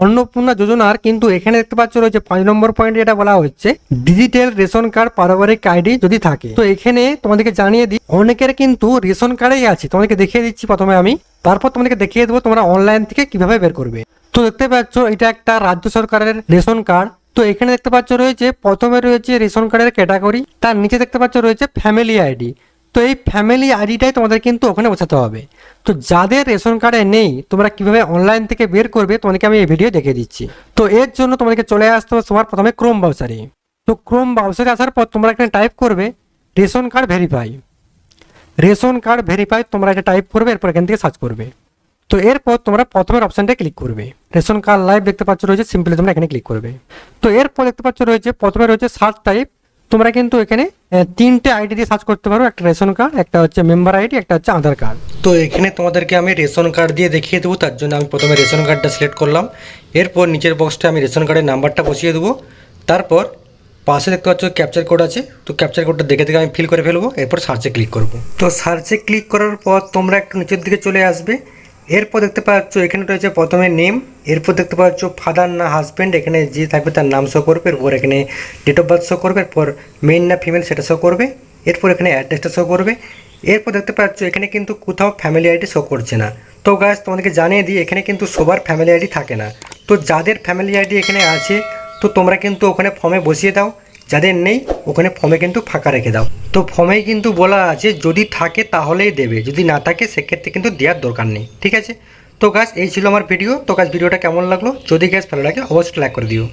অন্নপূর্ণা যোজনার কিন্তু এখানে দেখতে পাচ্ছ রয়েছে 5 নম্বর পয়েন্টে এটা বলা হচ্ছে ডিজিটাল রেশন কার্ড পারিবারিক আইডি যদি থাকে। তো এখানে তোমাদেরকে জানিয়ে দিই, অনেকের কিন্তু রেশন কার্ডেই আছে। তোমাদেরকে দেখিয়ে দিচ্ছি প্রথমে আমি, তারপর তোমাদেরকে দেখিয়ে দেবো তোমরা অনলাইন থেকে কিভাবে বের করবে। তো দেখতে পাচ্ছ এটা একটা রাজ্য সরকারের রেশন কার্ড। তো এখানে দেখতে পাচ্ছ রয়েছে প্রথমে রয়েছে রেশন কার্ডের ক্যাটাগরি, তার নিচে দেখতে পাচ্ছ রয়েছে ফ্যামিলি আইডি। তো এই ফ্যামিলি আইডিটাই তোমাদের কিন্তু ওখানে বসাতে হবে। তো যাদের রেশন কার্ডে নেই তোমরা কিভাবে অনলাইন থেকে বের করবে তোমাদেরকে আমি এই ভিডিও দেখিয়ে দিচ্ছি। তো এর জন্য তোমাদেরকে চলে আসতে হবে সবার প্রথমে ক্রোম ব্রাউজারে। তো ক্রোম ব্রাউজারে আসার পর তোমরা এখানে টাইপ করবে ration card verify. Ration card verify তোমরা এটা টাইপ করবে, এরপর এখান থেকে সার্চ করবে। তো এরপর তোমরা প্রথমের অপশানটা ক্লিক করবে, রেশন কার্ড লাইভ দেখতে পাচ্ছ রয়েছে, সিম্পলি তোমরা এখানে ক্লিক করবে। তো এরপর দেখতে পাচ্ছ রয়েছে প্রথমে রয়েছে সার্চ টাইপ। তোমরা কিন্তু এখানে 3টে আইডি দিয়ে সার্চ করতে পারো, একটা রেশন কার্ড, একটা হচ্ছে মেম্বার আইডি, একটা হচ্ছে আধার কার্ড। তো এখানে তোমাদেরকে আমি রেশন কার্ড দিয়ে দেখিয়ে দেবো, তার জন্য আমি প্রথমে রেশন কার্ডটা সিলেক্ট করলাম। এরপর নিচের বক্সটা আমি রেশন কার্ডের নাম্বারটা বসিয়ে দেবো। তারপর পাশে দেখতে পাচ্ছ ক্যাপচার কোড আছে, তো ক্যাপচার কোডটা দেখে দেখে আমি ফিল করে ফেলবো। এরপর সার্চে ক্লিক করব। তো সার্চে ক্লিক করার পর তোমরা একটু নিচের দিকে চলে আসবে। এরপর দেখতে পাচ্ছ এখানে রয়েছে প্রথমে নেম, এরপর দেখতে পাচ্ছ ফাদার না হাজব্যান্ড, এখানে যে থাকবে তার নাম শো করবে, এরপর এখানে ডেট অফ বার্থ শো করবে, এরপর মেল না ফিমেল সেটা শো করবে, এরপর এখানে অ্যাড্রেসটা শো করবে। এরপর দেখতে পাচ্ছ এখানে কিন্তু কোথাও ফ্যামিলি আইডি শো করছে না। তো গাইস তোমাদেরকে জানিয়ে দিই এখানে কিন্তু সবার ফ্যামিলি আইডি থাকে না। তো যাদের ফ্যামিলি আইডি এখানে আছে তো তোমরা কিন্তু ওখানে ফর্মে বসিয়ে দাও, যাদের নেই ওখানে ফর্মে কিন্তু ফাঁকা রেখে দাও। তো ফর্মেই কিন্তু বলা আছে যদি থাকে তাহলেই দেবে, যদি না থাকে সেক্ষেত্রে কিন্তু দেওয়ার দরকার নেই, ঠিক আছে। তো গাছ এই ছিল আমার ভিডিও। তো গাছ ভিডিওটা কেমন লাগলো, যদি গাছ ভালো লাগে অবশ্যই লাইক করে দিও।